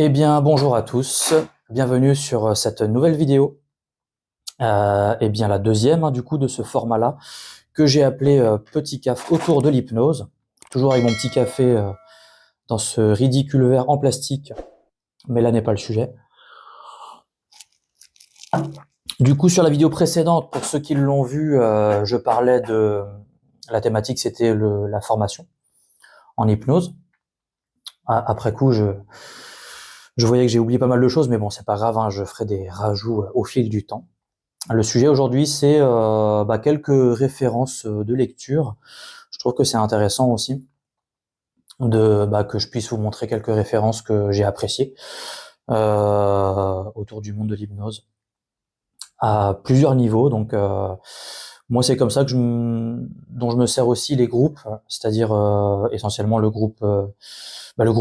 Eh bien, bonjour à tous, bienvenue sur cette nouvelle vidéo, eh bien la deuxième du coup de ce format-là, que j'ai appelé Petit café autour de l'hypnose, toujours avec mon petit café dans ce ridicule verre en plastique, mais là n'est pas le sujet. Du coup, sur la vidéo précédente, pour ceux qui l'ont vu, je parlais de la thématique, c'était la formation en hypnose. Après coup, je voyais que j'ai oublié pas mal de choses, mais bon, c'est pas grave, hein, je ferai des rajouts au fil du temps. Le sujet aujourd'hui, c'est quelques références de lecture. Je trouve que c'est intéressant aussi que je puisse vous montrer quelques références que j'ai appréciées autour du monde de l'hypnose à plusieurs niveaux. Donc moi, c'est comme ça que dont je me sers aussi les groupes, c'est-à-dire essentiellement le groupe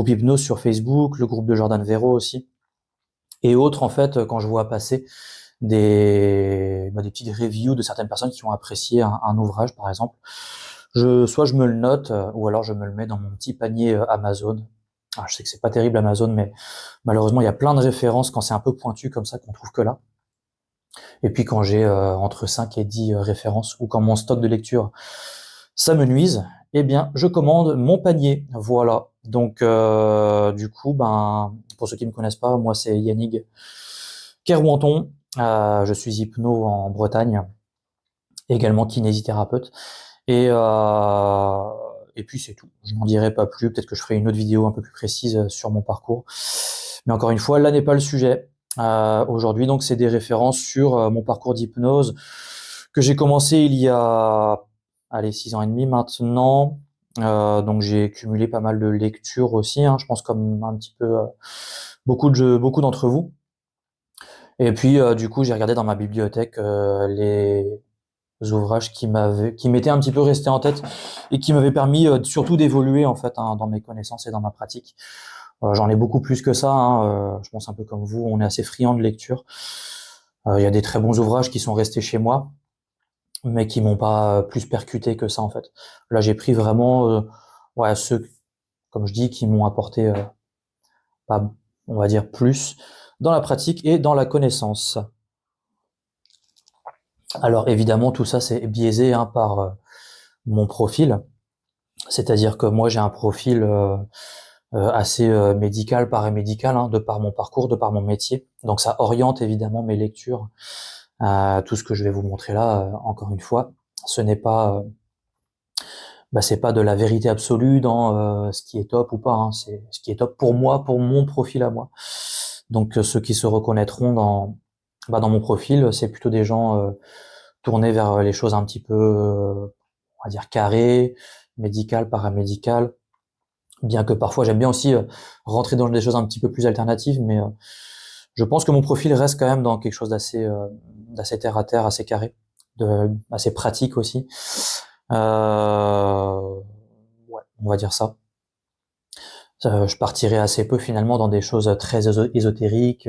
hypnose sur Facebook, le groupe de Jordan Véro aussi, et autres en fait quand je vois passer des petites reviews de certaines personnes qui ont apprécié un ouvrage par exemple. Soit je me le note, ou alors je me le mets dans mon petit panier Amazon. Ah, je sais que c'est pas terrible Amazon, mais malheureusement il y a plein de références quand c'est un peu pointu comme ça qu'on trouve que là. Et puis quand j'ai entre 5 et 10 références, ou quand mon stock de lecture ça me nuise, eh bien je commande mon panier. Voilà. Donc du coup, pour ceux qui me connaissent pas, moi c'est Yannick Kerwanton. Je suis hypno en Bretagne, également kinésithérapeute. Et puis c'est tout. Je n'en dirai pas plus. Peut-être que je ferai une autre vidéo un peu plus précise sur mon parcours. Mais encore une fois, là n'est pas le sujet. Aujourd'hui, donc, c'est des références sur mon parcours d'hypnose que j'ai commencé il y a 6 ans et demi maintenant. Donc j'ai cumulé pas mal de lectures aussi, hein, je pense comme un petit peu beaucoup d'entre vous. Et puis du coup, j'ai regardé dans ma bibliothèque les ouvrages qui m'étaient un petit peu restés en tête et qui m'avaient permis surtout d'évoluer en fait, hein, dans mes connaissances et dans ma pratique. J'en ai beaucoup plus que ça, hein, je pense un peu comme vous, on est assez friand de lecture. Il y a des très bons ouvrages qui sont restés chez moi, mais qui m'ont pas plus percuté que ça en fait. Là, j'ai pris vraiment ceux, comme je dis, qui m'ont apporté pas, on va dire, plus dans la pratique et dans la connaissance. Alors évidemment, tout ça c'est biaisé par mon profil, c'est-à-dire que moi j'ai un profil assez médical, paramédical, hein, de par mon parcours, de par mon métier. Donc ça oriente évidemment mes lectures. Tout ce que je vais vous montrer là, encore une fois, ce n'est pas, c'est pas de la vérité absolue dans ce qui est top ou pas, hein. C'est ce qui est top pour moi, pour mon profil à moi. Donc ceux qui se reconnaîtront dans mon profil, c'est plutôt des gens tournés vers les choses un petit peu, on va dire carrées, médicales, paramédicales. Bien que parfois j'aime bien aussi rentrer dans des choses un petit peu plus alternatives, mais je pense que mon profil reste quand même dans quelque chose d'assez terre à terre, assez carré, assez pratique aussi. Ouais, on va dire ça. Je partirai assez peu finalement dans des choses très ésotériques,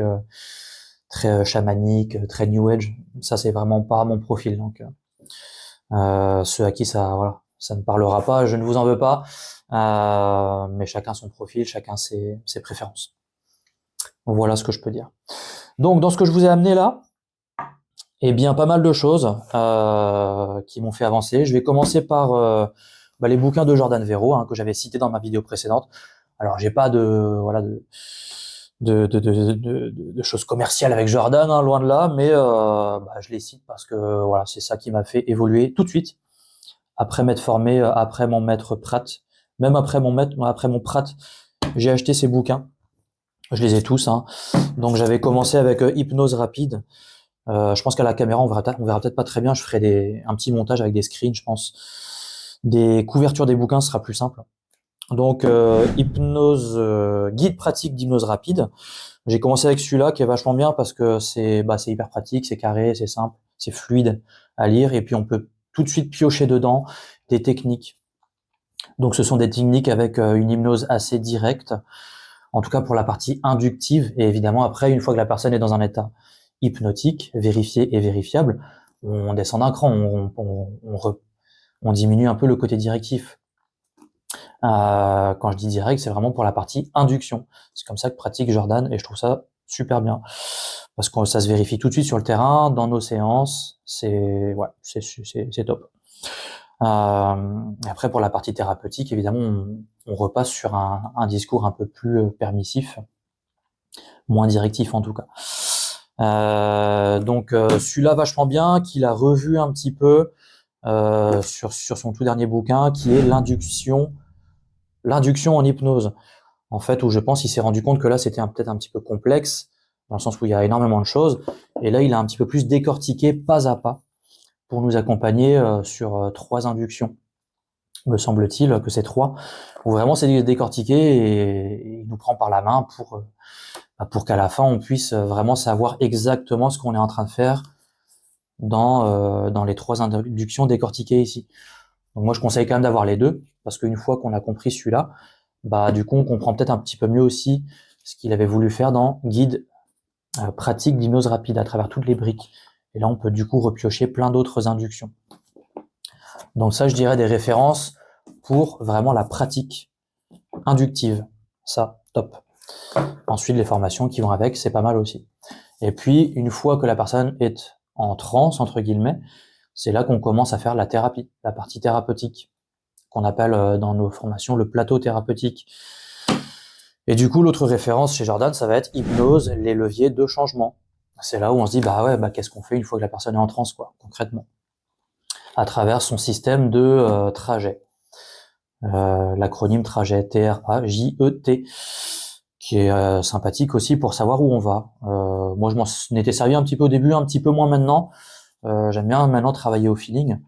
très chamaniques, très new age. Ça c'est vraiment pas mon profil. Donc ceux à qui ça ne parlera pas, je ne vous en veux pas. Mais chacun son profil, chacun ses préférences. Voilà ce que je peux dire. Donc dans ce que je vous ai amené là, eh bien pas mal de choses qui m'ont fait avancer. Je vais commencer par les bouquins de Jordan Véro, hein, que j'avais cités dans ma vidéo précédente. Alors j'ai pas de choses commerciales avec Jordan, hein, loin de là, mais je les cite parce que voilà, c'est ça qui m'a fait évoluer tout de suite après m'être formé, après mon maître Pratt, même après mon Pratt, j'ai acheté ces bouquins. Je les ai tous, hein. Donc j'avais commencé avec Hypnose rapide. Je pense qu'à la caméra on verra peut-être pas très bien. Je ferai un petit montage avec des screens, je pense. Des couvertures des bouquins sera plus simple. Donc hypnose, guide pratique d'hypnose rapide. J'ai commencé avec celui-là qui est vachement bien parce que c'est hyper pratique, c'est carré, c'est simple, c'est fluide à lire et puis on peut tout de suite piocher dedans des techniques. Donc ce sont des techniques avec une hypnose assez directe, en tout cas pour la partie inductive, et évidemment après, une fois que la personne est dans un état hypnotique, vérifié et vérifiable, on descend d'un cran, on diminue un peu le côté directif. Quand je dis direct, c'est vraiment pour la partie induction. C'est comme ça que pratique Jordan et je trouve ça super bien. Parce que ça se vérifie tout de suite sur le terrain, dans nos séances, c'est top. Après, pour la partie thérapeutique, évidemment, on repasse sur un discours un peu plus permissif, moins directif en tout cas. Donc celui-là vachement bien, qu'il a revu un petit peu sur son tout dernier bouquin, qui est l'induction en hypnose. En fait, où je pense qu'il s'est rendu compte que là, c'était peut-être un petit peu complexe, dans le sens où il y a énormément de choses. Et là, il a un petit peu plus décortiqué pas à pas pour nous accompagner sur 3 inductions. Me semble-t-il que c'est 3, où vraiment c'est décortiqué et il nous prend par la main pour qu'à la fin, on puisse vraiment savoir exactement ce qu'on est en train de faire dans les 3 inductions décortiquées ici. Donc moi, je conseille quand même d'avoir les 2, parce qu'une fois qu'on a compris celui-là, du coup, on comprend peut-être un petit peu mieux aussi ce qu'il avait voulu faire dans Guide pratique d'hypnose rapide à travers toutes les briques. Et là, on peut du coup repiocher plein d'autres inductions. Donc ça, je dirais des références pour vraiment la pratique inductive. Ça, top. Ensuite, les formations qui vont avec, c'est pas mal aussi. Et puis, une fois que la personne est en transe, entre guillemets, c'est là qu'on commence à faire la thérapie, la partie thérapeutique, qu'on appelle dans nos formations le plateau thérapeutique. Et du coup, l'autre référence chez Jordan, ça va être hypnose, les leviers de changement. C'est là où on se dit, qu'est-ce qu'on fait une fois que la personne est en transe, quoi, concrètement, à travers son système de trajet. L'acronyme trajet, T-R-A-J-E-T, qui est sympathique aussi pour savoir où on va. Moi, je m'en étais servi un petit peu au début, un petit peu moins maintenant. J'aime bien maintenant travailler au feeling.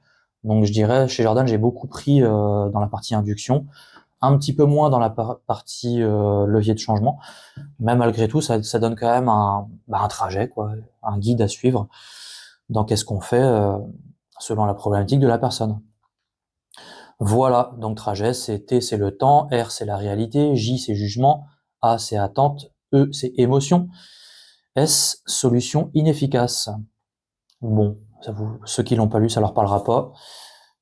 Donc, je dirais, chez Jordan, j'ai beaucoup pris dans la partie induction, un petit peu moins dans la partie levier de changement. Mais malgré tout, ça donne quand même un trajet, quoi, un guide à suivre dans qu'est-ce qu'on fait selon la problématique de la personne. Voilà, donc trajet, c'est T, c'est le temps, R, c'est la réalité, J, c'est jugement, A, c'est attente, E, c'est émotion, S, solution inefficace. Bon, ceux qui l'ont pas lu, ça leur parlera pas,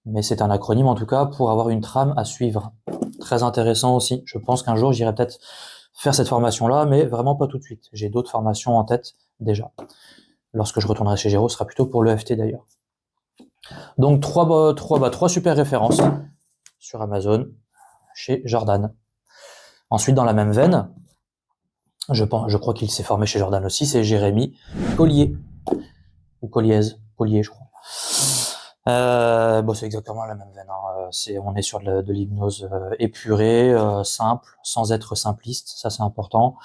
mais c'est un acronyme en tout cas pour avoir une trame à suivre. Très intéressant aussi. Je pense qu'un jour, j'irai peut-être faire cette formation-là, mais vraiment pas tout de suite. J'ai d'autres formations en tête déjà. Lorsque je retournerai chez Géraud, ce sera plutôt pour l'EFT d'ailleurs. Donc trois super références sur Amazon, chez Jordan. Ensuite, dans la même veine, je crois qu'il s'est formé chez Jordan aussi, c'est Jérémy Collier, ou Colliez, je crois. C'est exactement la même veine. On est sur de l'hypnose épurée, simple, sans être simpliste, ça c'est important.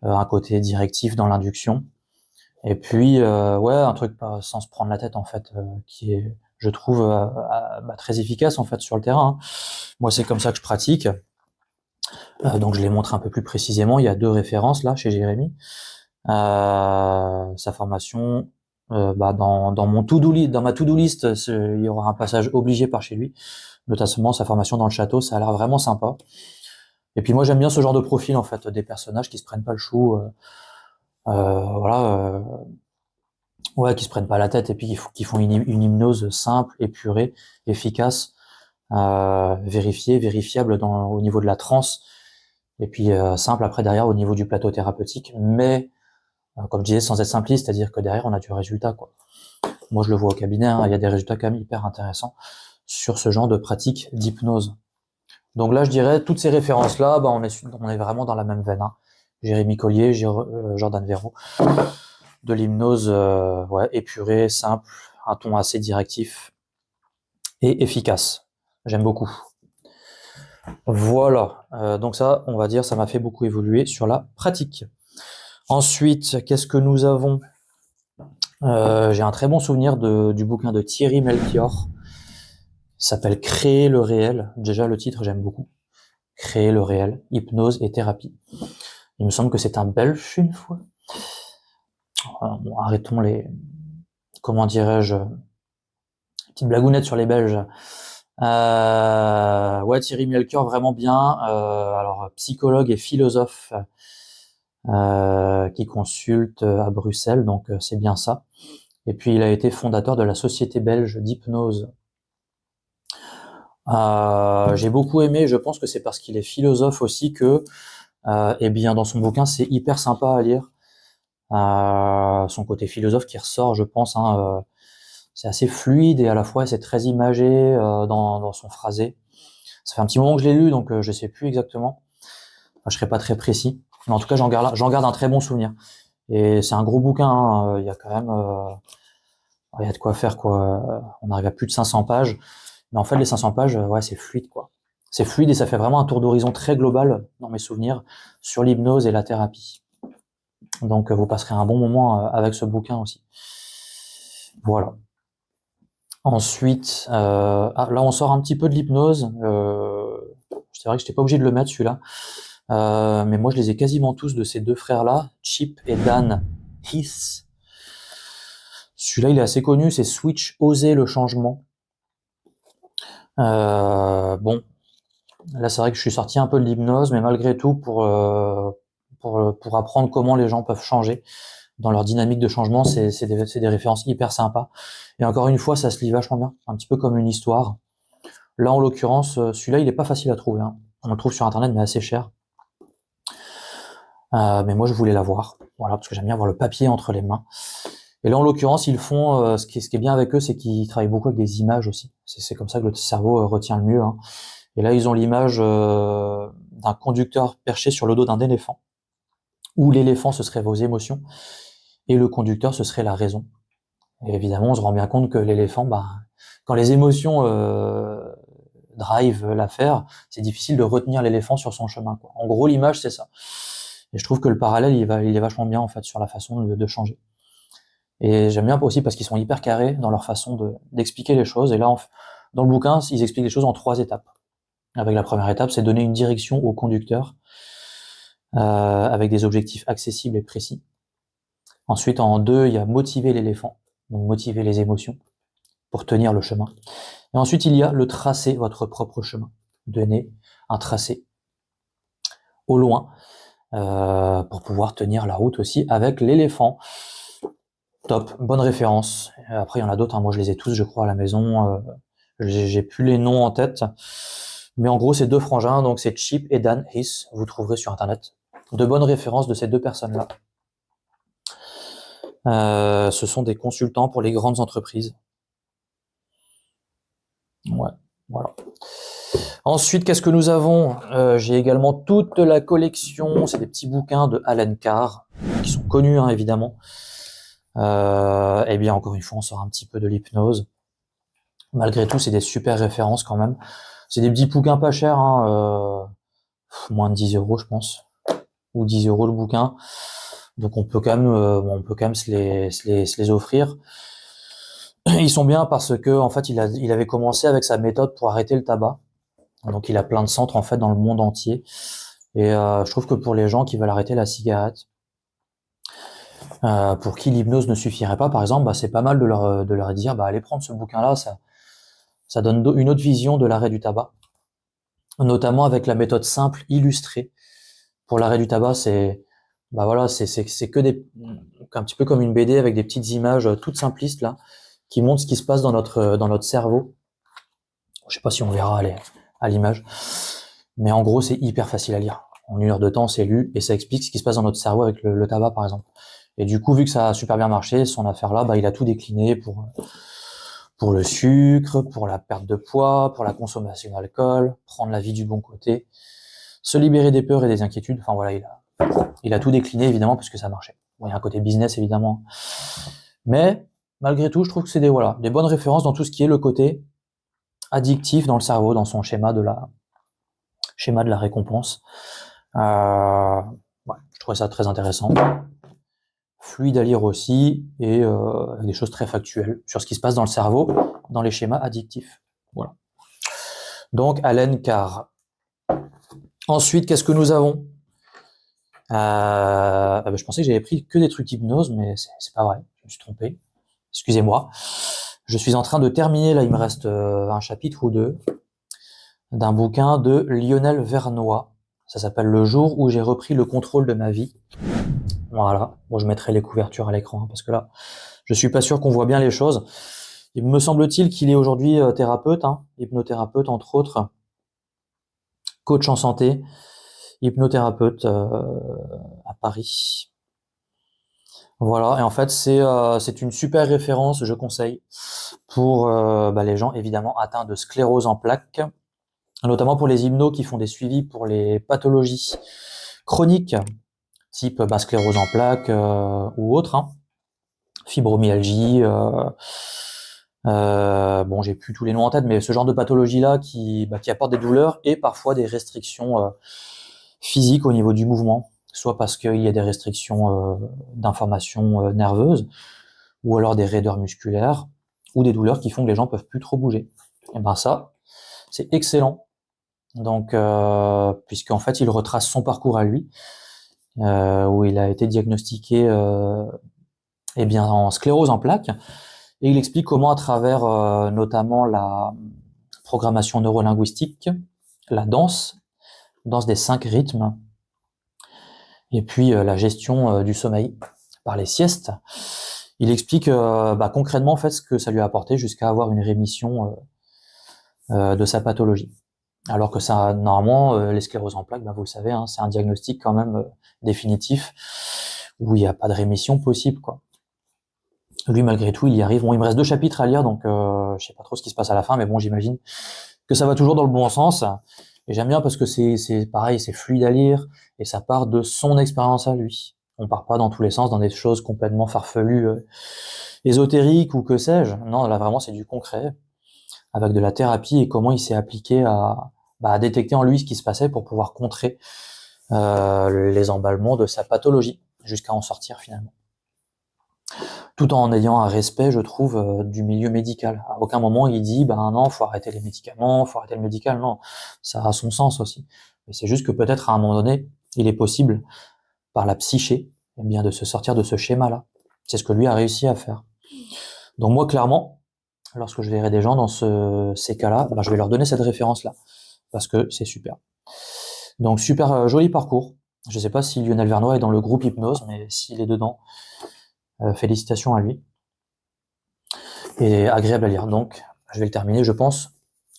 Un côté directif dans l'induction. Et puis, un truc sans se prendre la tête en fait, qui est, je trouve, très efficace en fait sur le terrain. Moi, c'est comme ça que je pratique. Donc, je les montre un peu plus précisément. Il y a 2 références là chez Jérémy. Sa formation, dans mon to-do list, dans ma to-do list, il y aura un passage obligé par chez lui, notamment sa formation dans le château. Ça a l'air vraiment sympa. Et puis moi, j'aime bien ce genre de profil en fait, des personnages qui se prennent pas le chou. Qui se prennent pas la tête et puis qui font une hypnose simple, épurée, efficace, vérifiable au niveau de la transe, et puis simple après derrière au niveau du plateau thérapeutique, mais comme je disais, sans être simpliste, c'est-à-dire que derrière on a du résultat, quoi. Moi je le vois au cabinet, il y a des résultats quand même hyper intéressants sur ce genre de pratique d'hypnose. Donc là je dirais toutes ces références là, on est vraiment dans la même veine. Jérémy Collier, Jordan Verrou. De l'hypnose épurée, simple, un ton assez directif et efficace. J'aime beaucoup. Voilà, donc ça, on va dire, ça m'a fait beaucoup évoluer sur la pratique. Ensuite, qu'est-ce que nous avons ? J'ai un très bon souvenir du bouquin de Thierry Melchior. Ça s'appelle Créer le réel. Déjà, le titre, j'aime beaucoup. Créer le réel, hypnose et thérapie. Il me semble que c'est un Belge une fois. Arrêtons comment dirais-je, petite blagounette sur les Belges. Thierry Melchior, vraiment bien. Alors, psychologue et philosophe qui consulte à Bruxelles, donc c'est bien ça. Et puis, il a été fondateur de la Société belge d'hypnose. J'ai beaucoup aimé, je pense que c'est parce qu'il est philosophe aussi que, eh bien, dans son bouquin, c'est hyper sympa à lire. Son côté philosophe qui ressort, je pense, hein, c'est assez fluide et à la fois c'est très imagé dans son phrasé. Ça fait un petit moment que je l'ai lu, donc je sais plus exactement. Enfin, je serai pas très précis, mais en tout cas j'en garde un très bon souvenir. Et c'est un gros bouquin, hein, il y a quand même, il y a de quoi faire quoi. On arrive à plus de 500 pages, mais en fait les 500 pages, ouais, c'est fluide quoi. C'est fluide et ça fait vraiment un tour d'horizon très global dans mes souvenirs sur l'hypnose et la thérapie. Donc vous passerez un bon moment avec ce bouquin aussi. Voilà. Ensuite, là on sort un petit peu de l'hypnose. C'est vrai que j'étais pas obligé de le mettre celui-là, mais moi je les ai quasiment tous de ces deux frères-là, Chip et Dan Heath. Celui-là il est assez connu, c'est Switch, oser le changement. Bon, là c'est vrai que je suis sorti un peu de l'hypnose, mais malgré tout pour apprendre comment les gens peuvent changer dans leur dynamique de changement, c'est des références hyper sympas. Et encore une fois, ça se lit vachement bien, un petit peu comme une histoire. Là, en l'occurrence, celui-là, il est pas facile à trouver, hein. On le trouve sur Internet, mais assez cher. Mais moi, je voulais l'avoir, voilà, parce que j'aime bien avoir le papier entre les mains. Et là, en l'occurrence, ils font, ce qui est bien avec eux, c'est qu'ils travaillent beaucoup avec des images aussi. C'est comme ça que le cerveau retient le mieux, hein. Et là, ils ont l'image d'un conducteur perché sur le dos d'un éléphant, où l'éléphant, ce serait vos émotions, et le conducteur, ce serait la raison. Et évidemment, on se rend bien compte que l'éléphant, bah, quand les émotions drive l'affaire, c'est difficile de retenir l'éléphant sur son chemin, quoi. En gros, l'image, c'est ça. Et je trouve que le parallèle, il est vachement bien en fait sur la façon de changer. Et j'aime bien aussi parce qu'ils sont hyper carrés dans leur façon d'expliquer les choses. Et là, dans le bouquin, ils expliquent les choses en 3 étapes. Avec la première étape, c'est donner une direction au conducteur avec des objectifs accessibles et précis. Ensuite, en 2, il y a motiver l'éléphant, donc motiver les émotions pour tenir le chemin. Et ensuite, il y a le tracer votre propre chemin. Donner un tracé au loin pour pouvoir tenir la route aussi avec l'éléphant. Top, bonne référence. Après, il y en a d'autres, hein. Moi je les ai tous, je crois, à la maison. J'ai plus les noms en tête. Mais en gros, c'est deux frangins, donc c'est Chip et Dan Heath, vous trouverez sur Internet. De bonnes références de ces deux personnes-là. Ce sont des consultants pour les grandes entreprises. Ouais, voilà. Ensuite, qu'est-ce que nous avons? J'ai également toute la collection, c'est des petits bouquins de Allen Carr, qui sont connus, hein, évidemment. Eh bien, encore une fois, on sort un petit peu de l'hypnose. Malgré tout, c'est des super références quand même. C'est des petits bouquins pas chers, hein, moins de 10 euros, je pense, ou 10 euros le bouquin. Donc on peut quand même se les offrir. Ils sont bien parce que en fait, il avait commencé avec sa méthode pour arrêter le tabac. Donc il a plein de centres en fait dans le monde entier. Et je trouve que pour les gens qui veulent arrêter la cigarette, pour qui l'hypnose ne suffirait pas, par exemple, bah, c'est pas mal de leur dire, bah, allez prendre ce bouquin-là, ça donne une autre vision de l'arrêt du tabac, notamment avec la méthode simple illustrée. Pour l'arrêt du tabac, bah voilà, c'est que un petit peu comme une BD avec des petites images toutes simplistes là, qui montrent ce qui se passe dans notre cerveau. Je sais pas si on verra à l'image, mais en gros, c'est hyper facile à lire. En 1 heure de temps, c'est lu et ça explique ce qui se passe dans notre cerveau avec le tabac, par exemple. Et du coup, vu que ça a super bien marché, son affaire là, bah, il a tout décliné pour le sucre, pour la perte de poids, pour la consommation d'alcool, prendre la vie du bon côté, se libérer des peurs et des inquiétudes. Enfin voilà, il a tout décliné évidemment parce que ça marchait. Bon, il y a un côté business évidemment, mais malgré tout, je trouve que c'est des bonnes références dans tout ce qui est le côté addictif dans le cerveau, dans son schéma de la récompense. Ouais, je trouvais ça très intéressant. Fluide à lire aussi, et avec des choses très factuelles sur ce qui se passe dans le cerveau, dans les schémas addictifs. Voilà. Donc, Allen Carr. Ensuite, qu'est-ce que nous avons? Je pensais que j'avais pris que des trucs hypnose, mais c'est pas vrai, je me suis trompé. Excusez-moi. Je suis en train de terminer, là il me reste un chapitre ou deux, d'un bouquin de Lionel Vernois. Ça s'appelle Le jour où j'ai repris le contrôle de ma vie. Voilà. Bon, je mettrai les couvertures à l'écran, hein, parce que là, je suis pas sûr qu'on voit bien les choses. Il me semble-t-il qu'il est aujourd'hui thérapeute, hypnothérapeute entre autres, coach en santé, hypnothérapeute à Paris. Voilà, et en fait c'est une super référence, je conseille, pour les gens évidemment atteints de sclérose en plaques, notamment pour les hypnos qui font des suivis pour les pathologies chroniques, type sclérose en plaques ou autre, fibromyalgie, bon j'ai plus tous les noms en tête, mais ce genre de pathologie-là qui apporte des douleurs et parfois des restrictions physiques au niveau du mouvement, soit parce qu'il y a des restrictions d'information nerveuse, ou alors des raideurs musculaires, ou des douleurs qui font que les gens peuvent plus trop bouger. Et ben ça, c'est excellent. Donc, puisqu'en fait, il retrace son parcours à lui, où il a été diagnostiqué en sclérose en plaques, et il explique comment, à travers notamment la programmation neurolinguistique, la danse des 5 rythmes, et puis la gestion du sommeil par les siestes, il explique concrètement en fait ce que ça lui a apporté jusqu'à avoir une rémission de sa pathologie. Alors que ça, normalement, les scléroses en plaques, vous le savez, c'est un diagnostic quand même définitif où il n'y a pas de rémission possible, quoi. Lui, malgré tout, il y arrive. Bon, il me reste 2 chapitres à lire, donc je sais pas trop ce qui se passe à la fin, mais bon, j'imagine que ça va toujours dans le bon sens. Et j'aime bien parce que c'est pareil, c'est fluide à lire et ça part de son expérience à lui. On part pas dans tous les sens, dans des choses complètement farfelues, ésotériques ou que sais-je. Non, là vraiment, c'est du concret, avec de la thérapie et comment il s'est appliqué à détecter en lui ce qui se passait pour pouvoir contrer les emballements de sa pathologie, jusqu'à en sortir finalement. Tout en ayant un respect, je trouve, du milieu médical. À aucun moment il dit non, faut arrêter les médicaments, faut arrêter le médical. Non, ça a son sens aussi. Mais c'est juste que peut-être à un moment donné, il est possible, par la psyché, de se sortir de ce schéma-là. C'est ce que lui a réussi à faire. Donc moi, clairement, lorsque je verrai des gens dans ces cas-là, je vais leur donner cette référence-là, parce que c'est super. Donc super joli parcours. Je ne sais pas si Lionel Vernois est dans le groupe Hypnose, mais s'il est dedans, félicitations à lui. Et agréable à lire. Donc, je vais le terminer, je pense,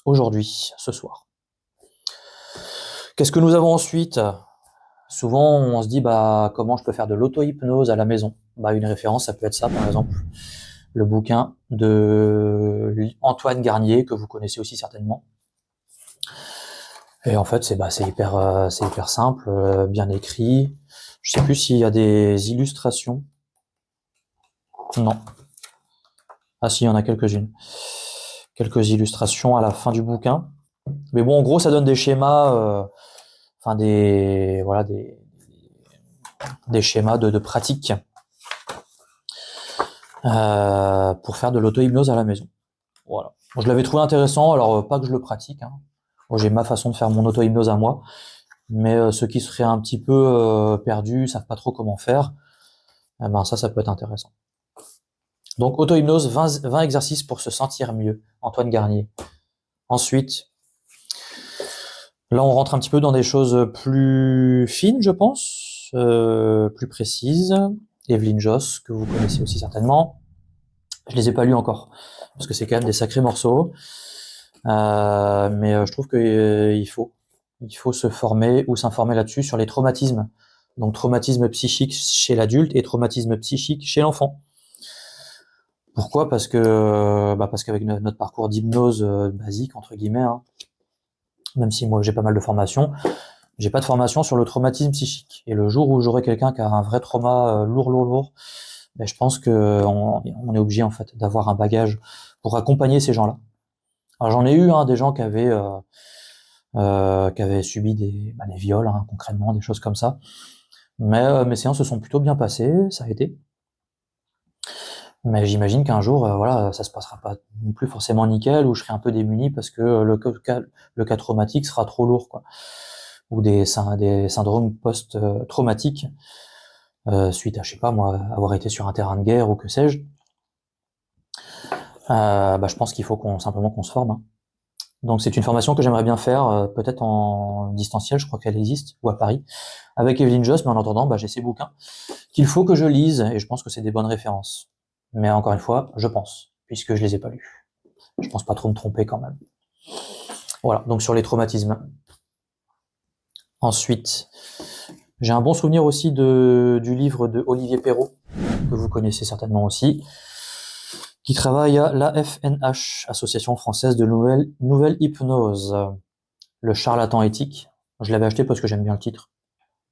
aujourd'hui, ce soir. Qu'est-ce que nous avons ensuite? Souvent, on se dit, comment je peux faire de l'auto-hypnose à la maison? Une référence, ça peut être ça, par exemple. Le bouquin de Antoine Garnier, que vous connaissez aussi certainement. Et en fait, c'est hyper simple, bien écrit. Je sais plus s'il y a des illustrations. Non. Ah si, il y en a quelques-unes. Quelques illustrations à la fin du bouquin. Mais bon, en gros, ça donne des schémas, des schémas de pratique pour faire de l'auto-hypnose à la maison. Voilà. Bon, je l'avais trouvé intéressant, alors pas que je le pratique. Bon, j'ai ma façon de faire mon auto-hypnose à moi, mais ceux qui seraient un petit peu perdus, savent pas trop comment faire, ça peut être intéressant. Donc, auto-hypnose, 20 exercices pour se sentir mieux. Antoine Garnier. Ensuite, là, on rentre un petit peu dans des choses plus fines, je pense, plus précises. Evelyne Joss, que vous connaissez aussi certainement. Je les ai pas lus encore, parce que c'est quand même des sacrés morceaux. Mais je trouve qu'il faut se former ou s'informer là-dessus sur les traumatismes. Donc, traumatisme psychique chez l'adulte et traumatisme psychique chez l'enfant. Pourquoi? Parce qu'avec notre parcours d'hypnose basique, entre guillemets, même si moi j'ai pas mal de formations, j'ai pas de formation sur le traumatisme psychique. Et le jour où j'aurai quelqu'un qui a un vrai trauma lourd, je pense que on est obligé en fait d'avoir un bagage pour accompagner ces gens-là. Alors j'en ai eu des gens qui avaient subi des viols, concrètement, des choses comme ça. Mais mes séances se sont plutôt bien passées, ça a été. Mais j'imagine qu'un jour, ça se passera pas non plus forcément nickel, ou je serai un peu démuni parce que le cas traumatique sera trop lourd, quoi. Ou des syndromes post-traumatiques suite à, je sais pas moi, avoir été sur un terrain de guerre ou que sais-je. Je pense qu'il faut simplement qu'on se forme. Donc c'est une formation que j'aimerais bien faire, peut-être en distanciel, je crois qu'elle existe, ou à Paris, avec Evelyne Joss, mais en attendant, j'ai ces bouquins qu'il faut que je lise, et je pense que c'est des bonnes références. Mais encore une fois, je pense. puisque je les ai pas lus. Je pense pas trop me tromper quand même. Voilà, donc sur les traumatismes. Ensuite, j'ai un bon souvenir aussi du livre de Olivier Perrault, que vous connaissez certainement aussi, qui travaille à l'AFNH, Association française de nouvelle hypnose. Le charlatan éthique. Je l'avais acheté parce que j'aime bien le titre.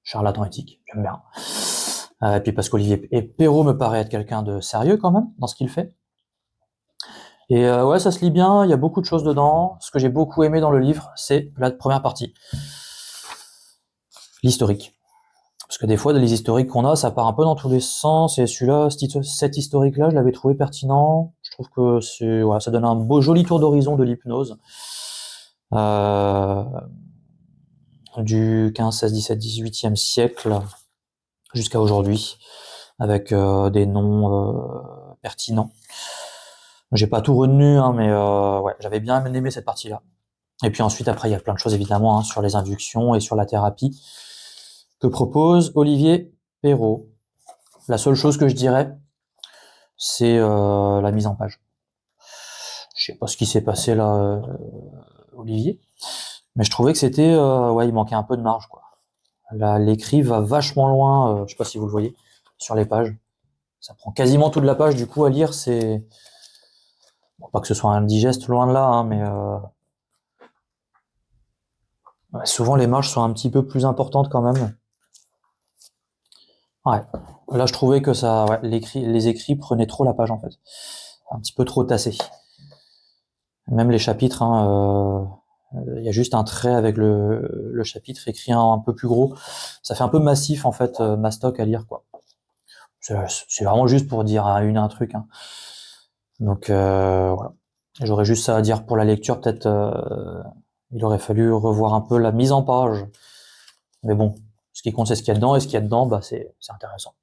Charlatan éthique, j'aime bien. Et puis parce qu'Olivier Perrault me paraît être quelqu'un de sérieux quand même dans ce qu'il fait. Et ouais, ça se lit bien, il y a beaucoup de choses dedans. Ce que j'ai beaucoup aimé dans le livre, c'est la première partie. L'historique. Parce que des fois, les historiques qu'on a, ça part un peu dans tous les sens, et celui-là, cet historique-là, je l'avais trouvé pertinent. Je trouve que ouais, ça donne un beau, joli tour d'horizon de l'hypnose. Du 15, 16, 17, 18e siècle jusqu'à aujourd'hui, avec des noms pertinents. J'ai pas tout retenu, hein, mais ouais, j'avais bien aimé cette partie-là. Et puis ensuite, après, il y a plein de choses évidemment, hein, sur les inductions et sur la thérapie que propose Olivier Perrault. La seule chose que je dirais, c'est la mise en page. Je sais pas ce qui s'est passé là, Olivier, mais je trouvais que c'était, ouais, il manquait un peu de marge, quoi. Là, l'écrit va vachement loin, je sais pas si vous le voyez, sur les pages. Ça prend quasiment toute la page, du coup, à lire, c'est... Bon, pas que ce soit indigeste, loin de là, hein, mais ouais, souvent les marges sont un petit peu plus importantes quand même. Ouais. Là, je trouvais que ça, ouais, les écrits prenaient trop la page, en fait. Un petit peu trop tassé. Même les chapitres, hein, y a juste un trait avec le chapitre écrit un peu plus gros. Ça fait un peu massif, en fait, mastoc à lire, quoi. C'est vraiment juste pour dire un truc, hein. Donc, voilà. J'aurais juste ça à dire pour la lecture, peut-être, il aurait fallu revoir un peu la mise en page. Mais bon, ce qui compte, c'est ce qu'il y a dedans, et ce qu'il y a dedans, bah, c'est intéressant.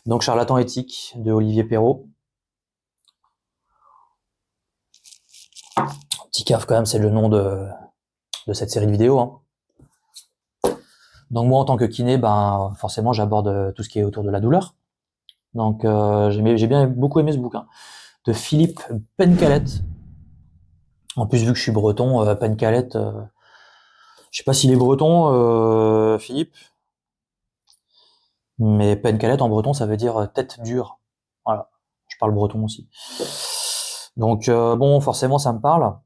Donc, Charlatan éthique de Olivier Perrault. Petit caf quand même, c'est le nom de cette série de vidéos, hein. Donc moi, en tant que kiné, ben forcément, j'aborde tout ce qui est autour de la douleur. Donc j'ai bien beaucoup aimé ce bouquin de Philippe Pencalette. En plus, vu que je suis breton, Pencalette, je sais pas s'il est breton, Philippe, mais Pencalette en breton, ça veut dire tête dure. Voilà, je parle breton aussi. Donc bon, forcément, ça me parle.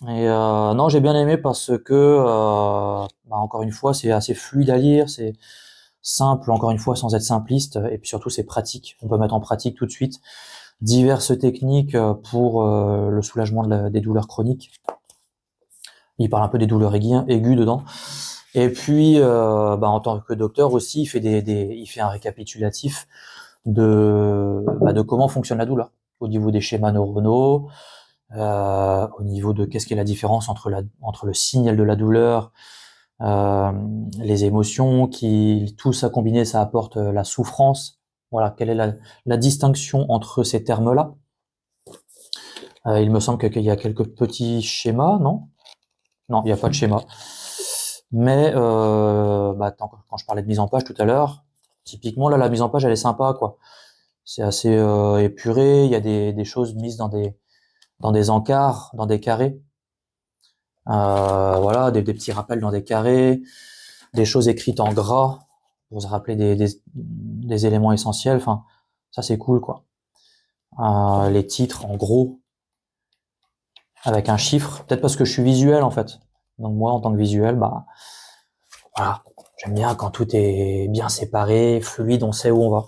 Et non, j'ai bien aimé parce que, bah, encore une fois, c'est assez fluide à lire, c'est simple, encore une fois, sans être simpliste, et puis surtout, c'est pratique. On peut mettre en pratique tout de suite diverses techniques pour le soulagement des douleurs chroniques. Il parle un peu des douleurs aiguës dedans. Et puis, bah, en tant que docteur aussi, il fait il fait un récapitulatif de comment fonctionne la douleur au niveau des schémas neuronaux, au niveau de qu'est-ce qu'est la différence entre le signal de la douleur, les émotions, tout ça combiné, ça apporte la souffrance. Voilà, quelle est la distinction entre ces termes-là. Il me semble qu'il y a quelques petits schémas, non? Non, il n'y a pas de schéma. Mais bah, quand je parlais de mise en page tout à l'heure, typiquement là, la mise en page, elle est sympa, quoi. C'est assez épuré, il y a des choses mises dans des encarts, dans des carrés. Voilà, des petits rappels dans des carrés, des choses écrites en gras pour se rappeler des éléments essentiels. Enfin, ça c'est cool, quoi. Les titres en gros avec un chiffre, peut-être parce que je suis visuel en fait. Donc moi, en tant que visuel, bah voilà, j'aime bien quand tout est bien séparé, fluide, on sait où on va.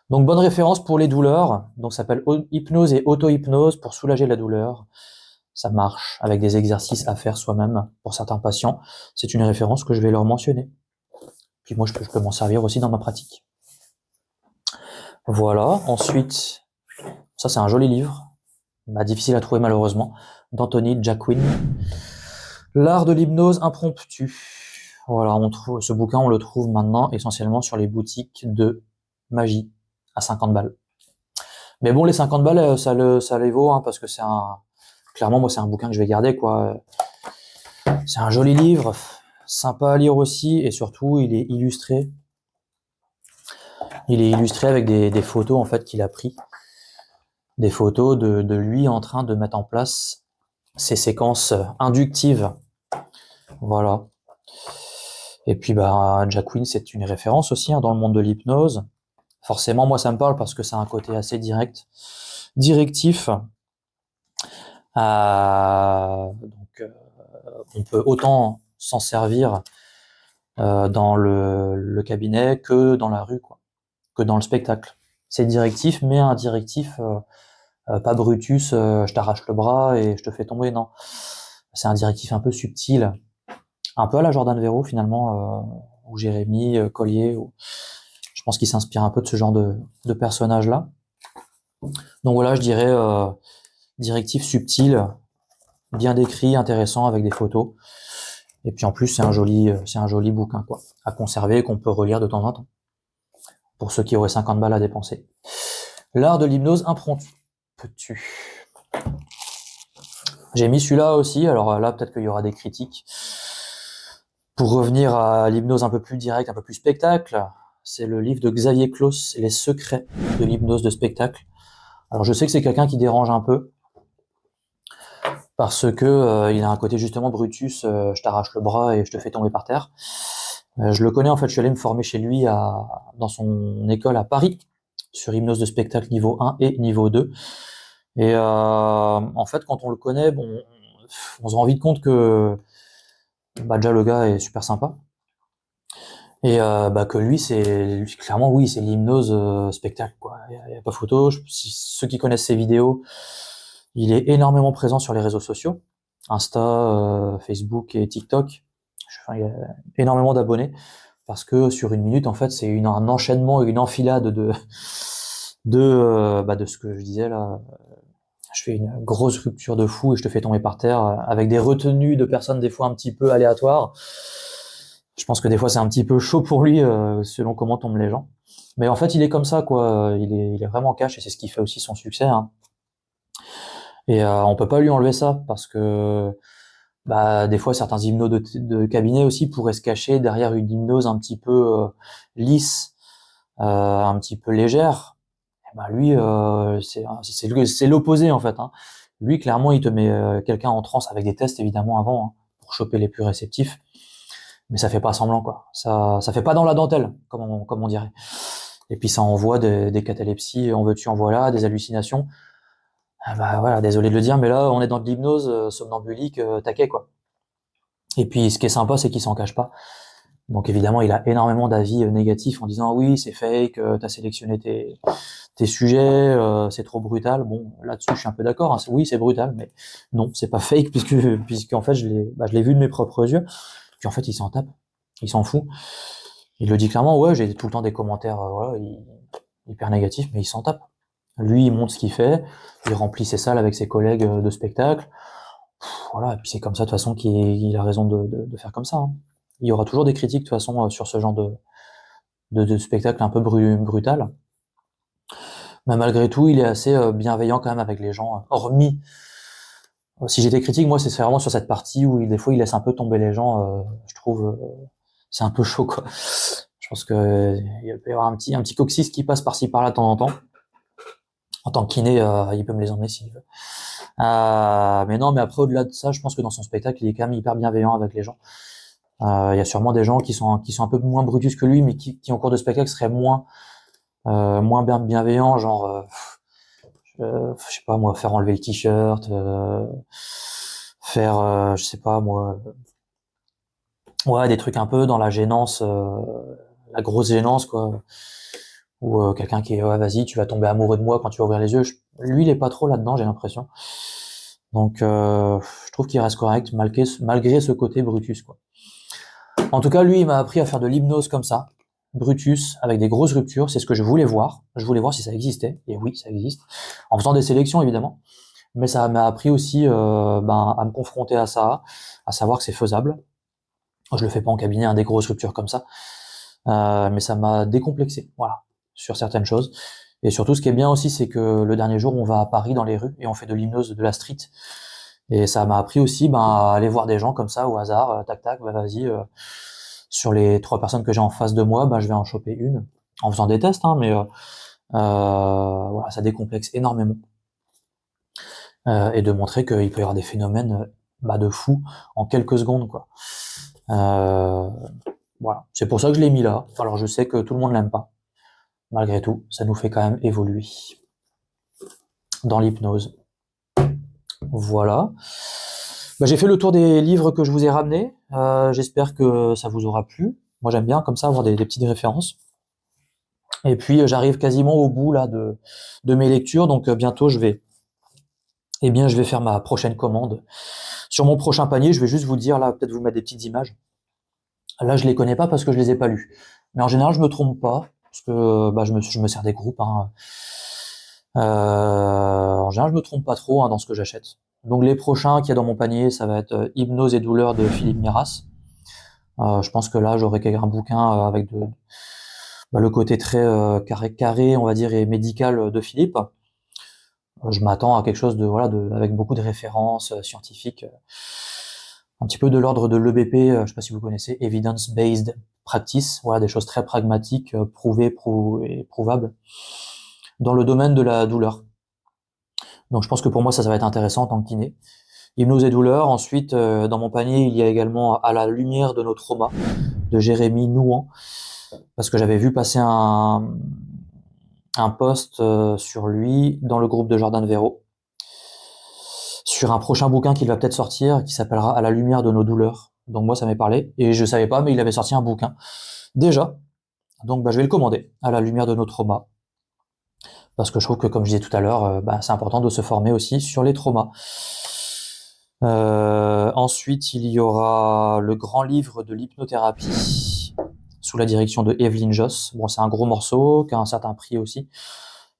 Donc bonne référence pour les douleurs. Donc ça s'appelle hypnose et auto-hypnose pour soulager la douleur. Ça marche avec des exercices à faire soi-même pour certains patients. C'est une référence que je vais leur mentionner. Puis moi, je peux m'en servir aussi dans ma pratique. Voilà. Ensuite, ça c'est un joli livre, bah, difficile à trouver malheureusement, d'Anthony Jacquin. L'art de l'hypnose impromptue. Voilà, ce bouquin, on le trouve maintenant essentiellement sur les boutiques de magie à 50 balles. Mais bon, les 50 balles, ça les vaut, hein, parce que clairement, moi, c'est un bouquin que je vais garder, quoi. C'est un joli livre, sympa à lire aussi, et surtout, il est illustré. Il est illustré avec des photos, en fait, qu'il a pris. des photos de lui en train de mettre en place ces séquences inductives. Voilà. Et puis Jack Quinn, c'est une référence aussi dans le monde de l'hypnose. Forcément, moi ça me parle parce que c'est un côté assez directif. Donc on peut autant s'en servir dans le cabinet que dans la rue, quoi, que dans le spectacle. C'est directif, mais un directif pas Brutus, je t'arrache le bras et je te fais tomber, non. C'est un directif un peu subtil, un peu à la Jordan Verro finalement, ou Jérémy Collier. Je pense qu'il s'inspire un peu de ce genre de personnage-là. Donc voilà, je dirais directif subtil, bien décrit, intéressant avec des photos. Et puis en plus, c'est un joli bouquin quoi, à conserver qu'on peut relire de temps en temps. Pour ceux qui auraient 50 balles à dépenser. L'art de l'hypnose impromptue. J'ai mis celui-là aussi, alors là peut-être qu'il y aura des critiques. Pour revenir à l'hypnose un peu plus directe, un peu plus spectacle, c'est le livre de Xavier Claus, Les secrets de l'hypnose de spectacle. Alors je sais que c'est quelqu'un qui dérange un peu, parce que il a un côté justement Brutus, je t'arrache le bras et je te fais tomber par terre. Je le connais en fait, je suis allé me former chez lui dans son école à Paris, sur hypnose de spectacle niveau 1 et niveau 2. Et en fait, quand on le connaît, bon, on se rend vite compte que déjà le gars est super sympa. Et que lui, clairement, oui, c'est l'hypnose spectacle, quoi. Il y a pas photo. Ceux qui connaissent ses vidéos, il est énormément présent sur les réseaux sociaux, Insta, Facebook et TikTok. Enfin, il y a énormément d'abonnés parce que sur une minute, en fait, c'est un enchaînement, une enfilade de ce que je disais là. Je fais une grosse rupture de fou et je te fais tomber par terre avec des retenues de personnes des fois un petit peu aléatoires. Je pense que des fois c'est un petit peu chaud pour lui selon comment tombent les gens. Mais en fait il est comme ça quoi, il est vraiment cash et c'est ce qui fait aussi son succès. Hein. Et on peut pas lui enlever ça parce que des fois certains hypnos de cabinet aussi pourraient se cacher derrière une hypnose un petit peu lisse, un petit peu légère. Lui, c'est l'opposé en fait. Hein. Lui, clairement, il te met quelqu'un en transe avec des tests évidemment avant pour choper les plus réceptifs, mais ça fait pas semblant quoi. Ça fait pas dans la dentelle, comme on dirait. Et puis ça envoie des catalepsies, en veux-tu, en voilà, des hallucinations. Voilà, désolé de le dire, mais là, on est dans de l'hypnose somnambulique, taquet quoi. Et puis ce qui est sympa, c'est qu'il s'en cache pas. Donc évidemment, il a énormément d'avis négatifs en disant oui, c'est fake, t'as sélectionné tes sujets, c'est trop brutal. Bon, là-dessus, je suis un peu d'accord. Hein. Oui, c'est brutal, mais non, c'est pas fake puisqu'en fait, je l'ai vu de mes propres yeux. Puis en fait, il s'en tape, il s'en fout. Il le dit clairement. Ouais, j'ai tout le temps des commentaires, hyper négatifs, mais il s'en tape. Lui, il montre ce qu'il fait, il remplit ses salles avec ses collègues de spectacle. Voilà, et puis c'est comme ça de toute façon qu'il a raison de faire comme ça. Hein. Il y aura toujours des critiques de toute façon sur ce genre de spectacle un peu brutal. Mais malgré tout, il est assez bienveillant quand même avec les gens. Hormis, si j'étais critique, moi, c'est vraiment sur cette partie où des fois il laisse un peu tomber les gens. Je trouve, c'est un peu chaud quoi. Je pense que il peut y avoir un petit coccyx qui passe par-ci par-là de temps en temps. En tant que kiné, il peut me les emmener s'il veut. Mais non, mais après au-delà de ça, je pense que dans son spectacle, il est quand même hyper bienveillant avec les gens. Il y a sûrement des gens qui sont un peu moins brutus que lui, mais qui en cours de spectacle seraient moins bienveillants, genre je sais pas moi, faire enlever le t-shirt, faire je sais pas moi, ouais, des trucs un peu dans la gênance, la grosse gênance quoi, ou quelqu'un qui est ouais vas-y tu vas tomber amoureux de moi quand tu vas ouvrir les yeux. Lui il est pas trop là-dedans j'ai l'impression. Donc je trouve qu'il reste correct malgré ce côté Brutus quoi. En tout cas lui il m'a appris à faire de l'hypnose comme ça. Brutus, avec des grosses ruptures, c'est ce que je voulais voir. Je voulais voir si ça existait, et oui, ça existe. En faisant des sélections, évidemment. Mais ça m'a appris aussi à me confronter à ça, à savoir que c'est faisable. Je le fais pas en cabinet, des grosses ruptures comme ça. Mais ça m'a décomplexé, voilà, sur certaines choses. Et surtout, ce qui est bien aussi, c'est que le dernier jour, on va à Paris dans les rues, et on fait de l'hypnose de la street. Et ça m'a appris aussi à aller voir des gens comme ça, au hasard, tac tac, vas-y... sur les 3 personnes que j'ai en face de moi, je vais en choper une, en faisant des tests, hein, mais voilà, ça décomplexe énormément. et de montrer qu'il peut y avoir des phénomènes de fou en quelques secondes, quoi. Voilà, c'est pour ça que je l'ai mis là. Alors je sais que tout le monde l'aime pas. Malgré tout, ça nous fait quand même évoluer dans l'hypnose. Voilà. J'ai fait le tour des livres que je vous ai ramenés. J'espère que ça vous aura plu. Moi j'aime bien comme ça avoir des petites références. Et puis j'arrive quasiment au bout là de mes lectures, donc bientôt je vais faire ma prochaine commande. Sur mon prochain panier, je vais juste vous dire là, peut-être vous mettre des petites images. Là, je les connais pas parce que je les ai pas lus. Mais en général, je me trompe pas parce que je me sers des groupes. Hein. En général, je me trompe pas trop dans ce que j'achète. Donc les prochains qu'il y a dans mon panier, ça va être Hypnose et douleur de Philippe Miras. Je pense que là, j'aurai un bouquin avec le côté très carré, on va dire, et médical de Philippe. Je m'attends à quelque chose avec beaucoup de références scientifiques, un petit peu de l'ordre de l'EBP, je sais pas si vous connaissez, Evidence-Based Practice, voilà, des choses très pragmatiques, prouvées et prouvables dans le domaine de la douleur. Donc je pense que pour moi ça va être intéressant en tant que kiné. Hypnose et douleur. Ensuite, dans mon panier, il y a également À la lumière de nos traumas de Jérémy Nouan, parce que j'avais vu passer un post sur lui dans le groupe de Jordan Véro, sur un prochain bouquin qu'il va peut-être sortir, qui s'appellera À la lumière de nos douleurs. Donc moi ça m'est parlé, et je savais pas, mais il avait sorti un bouquin déjà. Donc je vais le commander, À la lumière de nos traumas, parce que je trouve que, comme je disais tout à l'heure, c'est important de se former aussi sur les traumas. Ensuite, il y aura le grand livre de l'hypnothérapie sous la direction de Evelyn Joss. Bon, c'est un gros morceau qui a un certain prix aussi,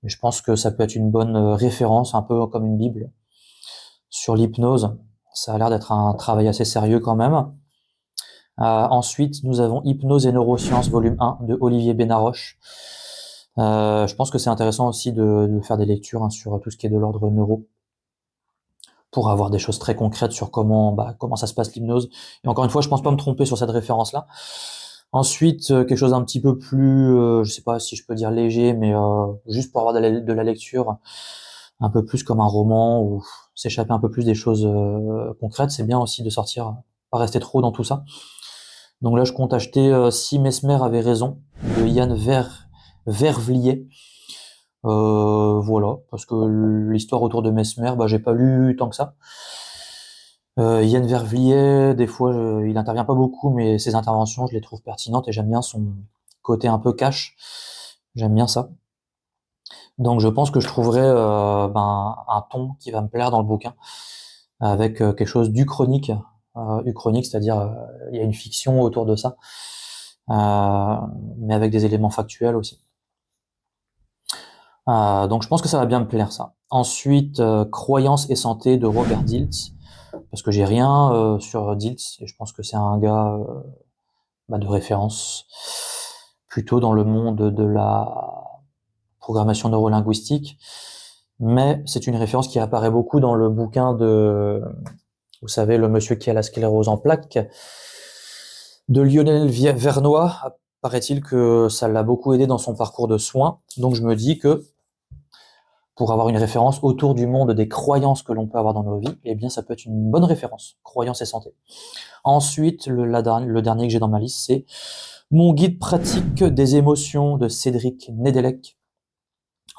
mais je pense que ça peut être une bonne référence, un peu comme une bible sur l'hypnose. Ça a l'air d'être un travail assez sérieux quand même. Ensuite, nous avons Hypnose et neurosciences volume 1 de Olivier Benaroche. Je pense que c'est intéressant aussi de faire des lectures sur tout ce qui est de l'ordre neuro, pour avoir des choses très concrètes sur comment ça se passe l'hypnose. Et encore une fois, je pense pas me tromper sur cette référence-là. Ensuite, quelque chose un petit peu plus, je sais pas si je peux dire léger, mais juste pour avoir de la lecture, un peu plus comme un roman, ou s'échapper un peu plus des choses concrètes. C'est bien aussi de sortir, pas rester trop dans tout ça. Donc là, je compte acheter Si Mesmer avait raison, de Yann Vervliet. Voilà, parce que l'histoire autour de Mesmer, j'ai pas lu tant que ça. Yann Vervliet, des fois, il intervient pas beaucoup, mais ses interventions, je les trouve pertinentes et j'aime bien son côté un peu cash. J'aime bien ça. Donc je pense que je trouverai un ton qui va me plaire dans le bouquin, avec quelque chose d'uchronique. Uchronique, c'est-à-dire il y a une fiction autour de ça, mais avec des éléments factuels aussi. Donc je pense que ça va bien me plaire, ça. Ensuite, Croyance et santé de Robert Dilts, parce que j'ai rien sur Dilts, et je pense que c'est un gars de référence, plutôt dans le monde de la programmation neurolinguistique, mais c'est une référence qui apparaît beaucoup dans le bouquin de, vous savez, le monsieur qui a la sclérose en plaques, de Lionel Vernois. Paraît-il que ça l'a beaucoup aidé dans son parcours de soins, donc je me dis que pour avoir une référence autour du monde des croyances que l'on peut avoir dans nos vies, eh bien ça peut être une bonne référence, Croyance et santé. Ensuite, le dernier que j'ai dans ma liste, c'est Mon guide pratique des émotions de Cédric Nedelec.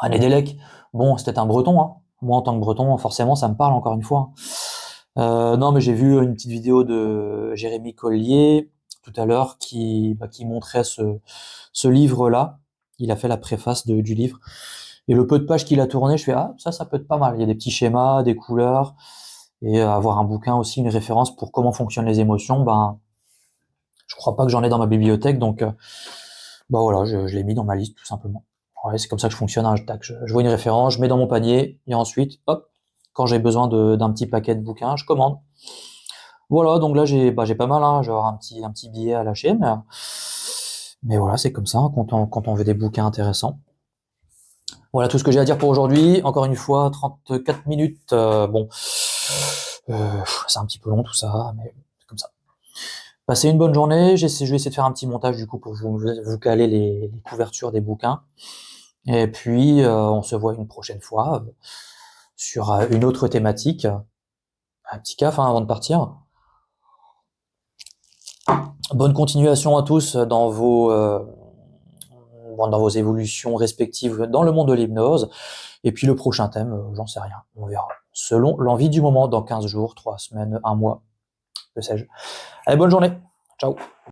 Nedelec, bon, c'était un breton, hein. Moi, en tant que breton, forcément, ça me parle, encore une fois. Non, mais j'ai vu une petite vidéo de Jérémy Collier tout à l'heure qui montrait ce livre-là. Il a fait la préface du livre. Et le peu de pages qu'il a tourné, je fais ça peut être pas mal. Il y a des petits schémas, des couleurs, et avoir un bouquin aussi, une référence pour comment fonctionnent les émotions. Je crois pas que j'en ai dans ma bibliothèque, donc voilà, je l'ai mis dans ma liste tout simplement. Ouais, c'est comme ça que je fonctionne. Hein. Je vois une référence, je mets dans mon panier, et ensuite, hop, quand j'ai besoin d'un petit paquet de bouquins, je commande. Voilà, donc là j'ai pas mal. Hein. Je vais avoir un petit billet à lâcher, mais voilà, c'est comme ça hein, quand on veut des bouquins intéressants. Voilà tout ce que j'ai à dire pour aujourd'hui. Encore une fois, 34 minutes. C'est un petit peu long tout ça, mais c'est comme ça. Passez une bonne journée. Je vais essayer de faire un petit montage du coup pour vous caler les couvertures des bouquins. Et puis on se voit une prochaine fois sur une autre thématique. Un petit caf avant de partir. Bonne continuation à tous dans vos évolutions respectives dans le monde de l'hypnose. Et puis le prochain thème, j'en sais rien, on verra. Selon l'envie du moment, dans 15 jours, 3 semaines, 1 mois, que sais-je. Allez, bonne journée. Ciao.